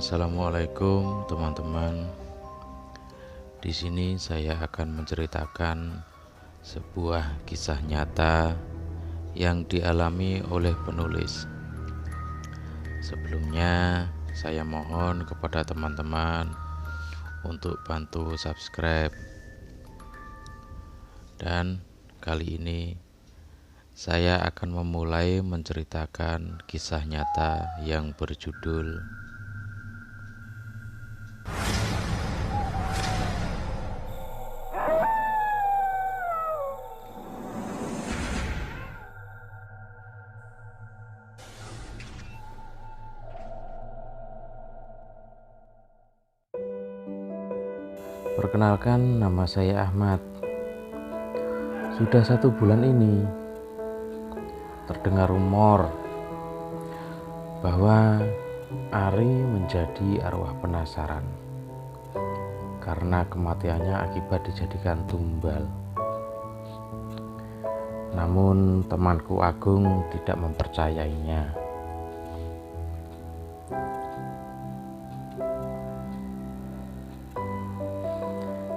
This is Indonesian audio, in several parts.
Assalamualaikum teman-teman. Di sini saya akan menceritakan sebuah kisah nyata yang dialami oleh penulis. Sebelumnya, saya mohon kepada teman-teman untuk bantu subscribe. Dan kali ini saya akan memulai menceritakan kisah nyata yang berjudul Perkenalkan, nama saya Ahmad. Sudah 1 bulan ini terdengar rumor bahwa Ari menjadi arwah penasaran karena kematiannya akibat dijadikan tumbal. Namun temanku Agung tidak mempercayainya.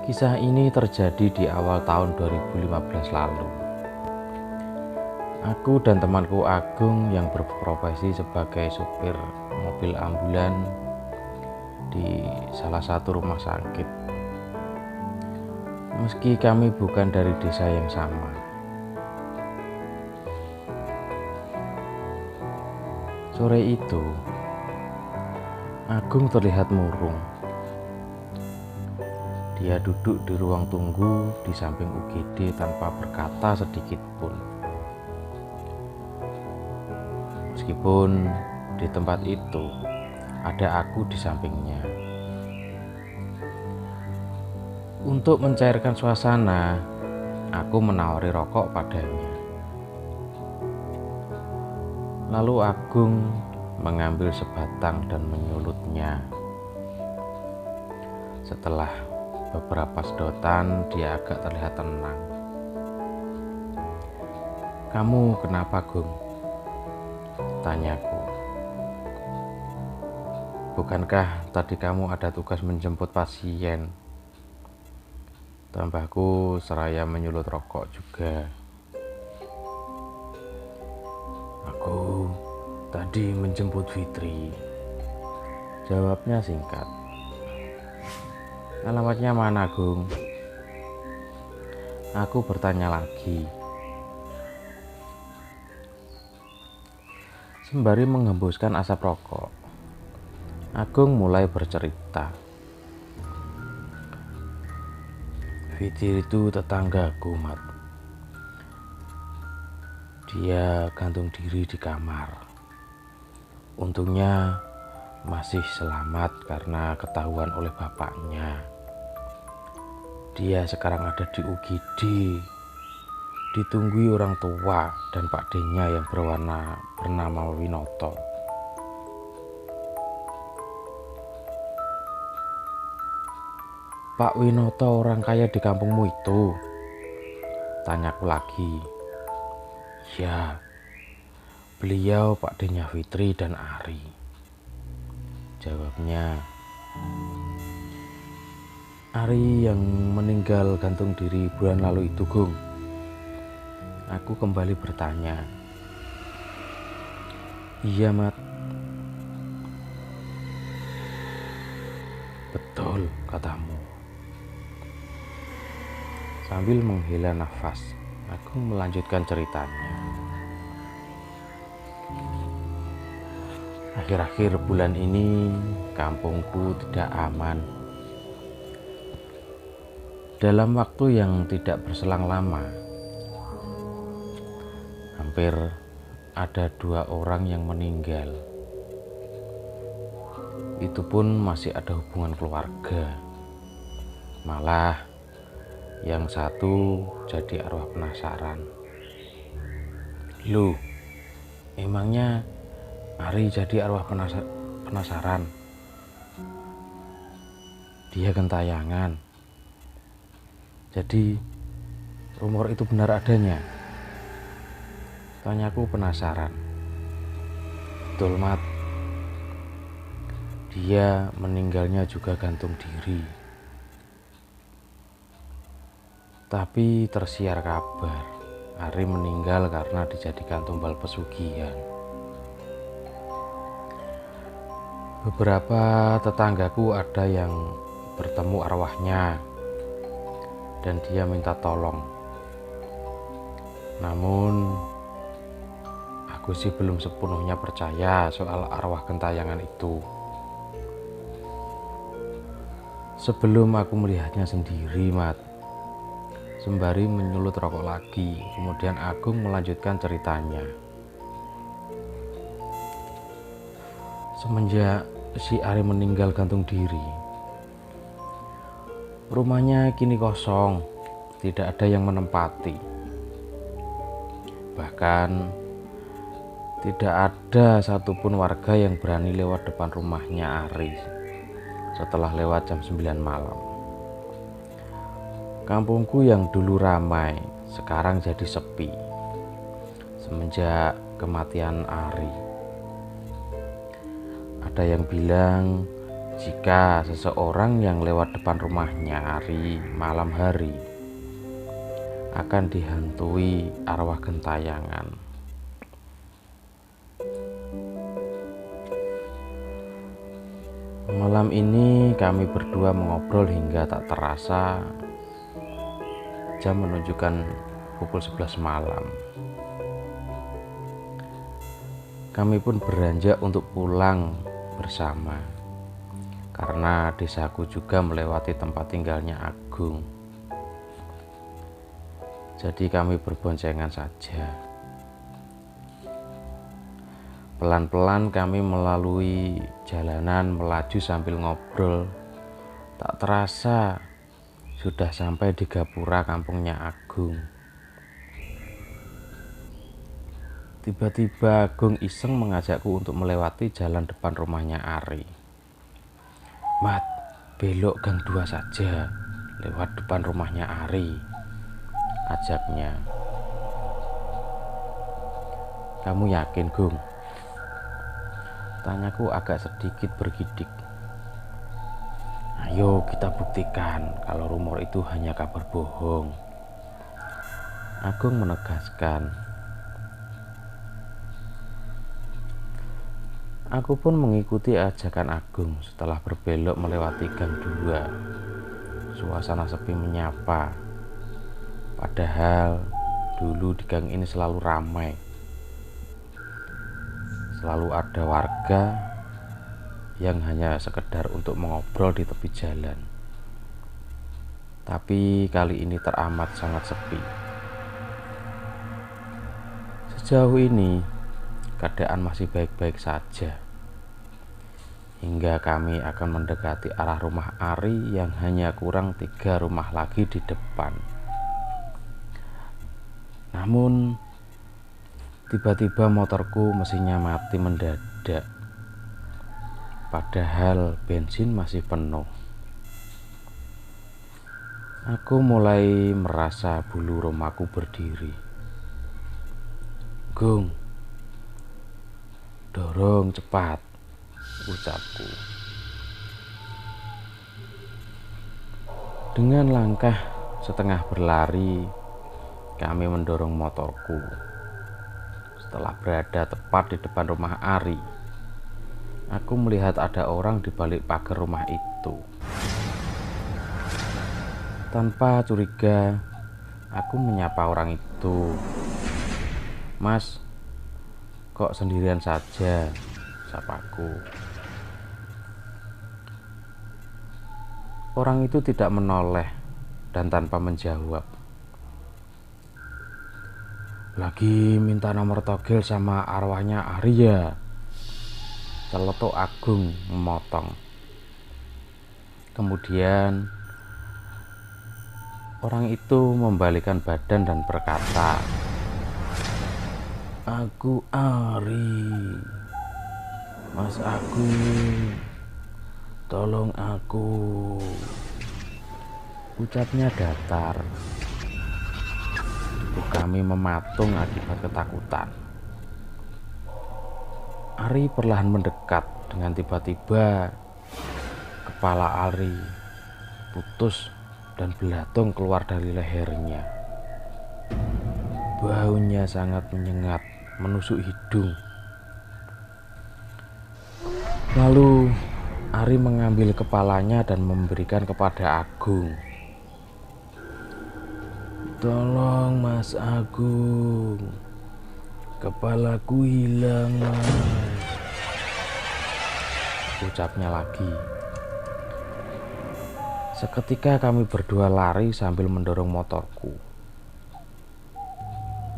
Kisah ini terjadi di awal tahun 2015 lalu. Aku dan temanku Agung yang berprofesi sebagai supir mobil ambulan di salah satu rumah sakit. Meski kami bukan dari desa yang sama. Sore itu, Agung terlihat murung. Dia duduk di ruang tunggu di samping UGD tanpa berkata sedikit pun. Meskipun di tempat itu ada aku di sampingnya. Untuk mencairkan suasana, aku menawari rokok padanya. Lalu Agung mengambil sebatang dan menyulutnya. Setelah beberapa sedotan, dia agak terlihat tenang. "Kamu kenapa, Gung?" tanyaku. "Bukankah tadi kamu ada tugas menjemput pasien?" tambahku seraya menyulut rokok juga. "Aku tadi menjemput Fitri," jawabnya singkat. "Alamatnya mana, Gung?" aku bertanya lagi. Sembari menghembuskan asap rokok, Agung mulai bercerita. "Fitri itu tetanggaku, Mat. Dia gantung diri di kamar. Untungnya masih selamat karena ketahuan oleh bapaknya. Dia sekarang ada di UGD, ditunggui orang tua dan Pak D-nya yang bernama Winoto. Pak Winoto orang kaya di kampungmu itu?" tanyaku lagi. "Ya, beliau Pak D-nya Fitri dan Ari," jawabnya. "Ari yang meninggal gantung diri bulan lalu itu, Gung?" aku kembali bertanya. "Iya, Mat." "Betul katamu." Sambil menghela nafas, aku melanjutkan ceritanya. "Akhir-akhir bulan ini kampungku tidak aman. Dalam waktu yang tidak berselang lama, hampir ada 2 orang yang meninggal. Itu pun masih ada hubungan keluarga. Malah yang satu jadi arwah penasaran." "Loh, emangnya Ari jadi arwah penasaran?" "Dia gentayangan. Jadi rumor itu benar adanya?" tanyaku penasaran. "Betul, Mat. dia meninggalnya juga gantung diri. Tapi tersiar kabar, Ari meninggal karena dijadikan tumbal pesugihan. Beberapa tetanggaku ada yang bertemu arwahnya dan dia minta tolong. Namun aku sih belum sepenuhnya percaya soal arwah gentayangan itu. Sebelum aku melihatnya sendiri, sembari menyulut rokok lagi, kemudian Agung melanjutkan ceritanya. Semenjak si Ari meninggal gantung diri, rumahnya kini kosong, tidak ada yang menempati. Bahkan tidak ada satupun warga yang berani lewat depan rumahnya Ari setelah lewat jam 9 malam. Kampungku yang dulu ramai sekarang jadi sepi semenjak kematian Ari. Ada yang bilang jika seseorang yang lewat depan rumahnya Ari malam hari akan dihantui arwah gentayangan. Malam ini kami berdua mengobrol hingga tak terasa jam menunjukkan pukul 11 malam. Kami pun beranjak untuk pulang bersama karena desaku juga melewati tempat tinggalnya Agung. Jadi kami berboncengan saja. Pelan-pelan kami melalui jalanan melaju sambil ngobrol. Tak terasa sudah sampai di gapura kampungnya Agung. Tiba-tiba Agung iseng mengajakku untuk melewati jalan depan rumahnya Ari. "Mat, belok gang 2 saja, lewat depan rumahnya Ari," ajaknya. "Kamu yakin, Gung?" Tanyaku agak sedikit bergidik. "Ayo kita buktikan kalau rumor itu hanya kabar bohong," Agung menegaskan. Aku pun mengikuti ajakan Agung. Setelah berbelok melewati gang 2, suasana sepi menyapa. Padahal dulu di gang ini selalu ramai. Selalu ada warga yang hanya sekedar untuk mengobrol di tepi jalan. Tapi kali ini teramat sangat sepi. Sejauh ini keadaan masih baik-baik saja, hingga kami akan mendekati arah rumah Ari yang hanya kurang 3 rumah lagi di depan. Namun tiba-tiba motorku mesinnya mati mendadak, padahal bensin masih penuh. Aku mulai merasa bulu romaku berdiri. "Gung, dorong cepat," ucapku. Dengan langkah setengah berlari, kami mendorong motorku. Setelah berada tepat di depan rumah Ari, aku melihat ada orang di balik pagar rumah itu. Tanpa curiga, aku menyapa orang itu. "Mas, kok sendirian saja?" sapaku. Orang itu tidak menoleh dan tanpa menjawab. "Lagi minta nomor togel sama arwahnya Ari ya?" celetuk Agung memotong. Kemudian orang itu membalikkan badan dan berkata, "Aku Ari, Mas Agung, tolong aku," ucapnya datar. Kami mematung akibat ketakutan. Ari perlahan mendekat. Dengan tiba-tiba kepala Ari putus dan belatung keluar dari lehernya. Baunya sangat menyengat, menusuk hidung. Lalu Ari mengambil kepalanya dan memberikan kepada Agung. "Tolong Mas Agung, kepalaku hilang Mas," ucapnya lagi. Seketika kami berdua lari sambil mendorong motorku.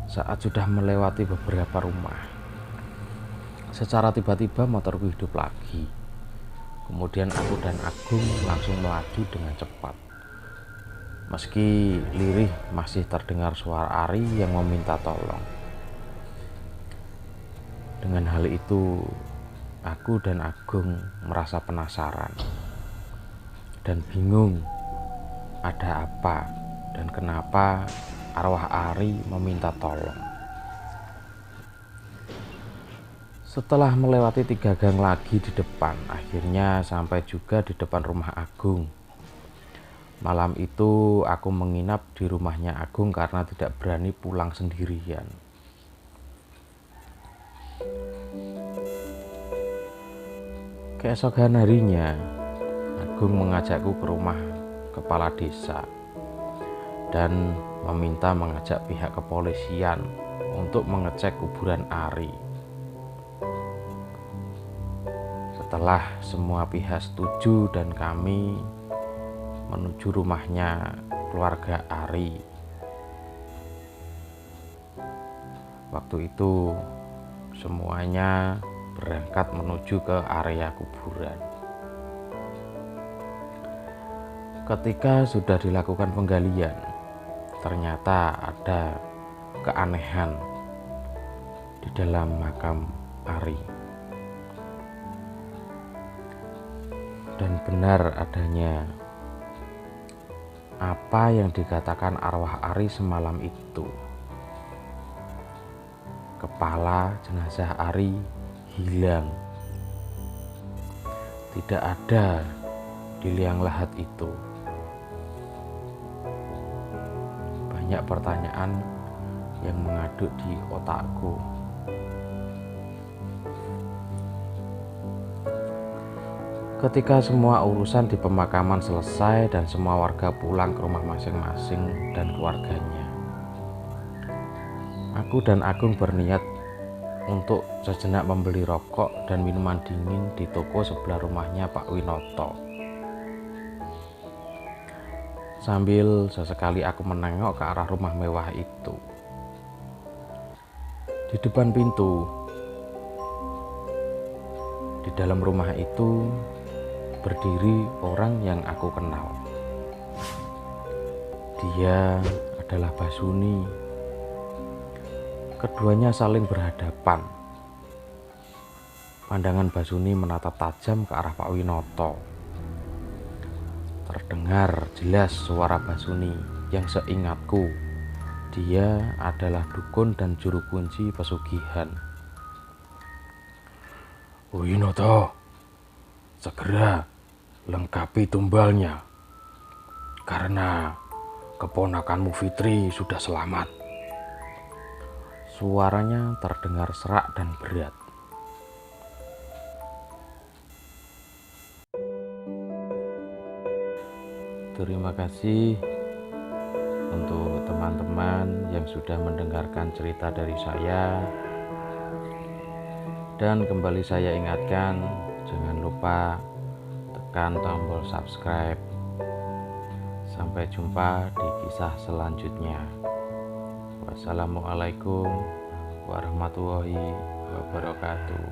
Saat sudah melewati beberapa rumah, secara tiba-tiba motorku hidup lagi. Kemudian aku dan Agung langsung melaju dengan cepat. Meski lirih masih terdengar suara Ari yang meminta tolong. Dengan hal itu, aku dan Agung merasa penasaran dan bingung ada apa dan kenapa arwah Ari meminta tolong. Setelah melewati 3 gang lagi di depan, akhirnya sampai juga di depan rumah Agung. Malam itu aku menginap di rumahnya Agung karena tidak berani pulang sendirian. Keesokan harinya, Agung mengajakku ke rumah kepala desa dan meminta mengajak pihak kepolisian untuk mengecek kuburan Ari. Setelah semua pihak setuju dan kami menuju rumahnya keluarga Ari. Waktu itu semuanya berangkat menuju ke area kuburan. Ketika sudah dilakukan penggalian, ternyata ada keanehan di dalam makam Ari. Dan benar adanya apa yang dikatakan arwah Ari semalam itu. Kepala jenazah Ari hilang. Tidak ada di liang lahat itu. Banyak pertanyaan yang mengaduk di otakku. Ketika semua urusan di pemakaman selesai dan semua warga pulang ke rumah masing-masing dan keluarganya, aku dan Agung berniat untuk sejenak membeli rokok dan minuman dingin di toko sebelah rumahnya Pak Winoto. Sambil sesekali aku menengok ke arah rumah mewah itu. Di depan pintu, di dalam rumah itu berdiri orang yang aku kenal. Dia adalah Basuni. Keduanya saling berhadapan. Pandangan Basuni menatap tajam ke arah Pak Winoto. Terdengar jelas suara Basuni yang seingatku dia adalah dukun dan juru kunci pesugihan. "Winoto, segera lengkapi tumbalnya, karena keponakanmu Fitri sudah selamat." Suaranya terdengar serak dan berat. Terima kasih untuk teman-teman yang sudah mendengarkan cerita dari saya. Dan kembali saya ingatkan, jangan lupa tekan tombol subscribe. Sampai jumpa di kisah selanjutnya. Wassalamualaikum warahmatullahi wabarakatuh.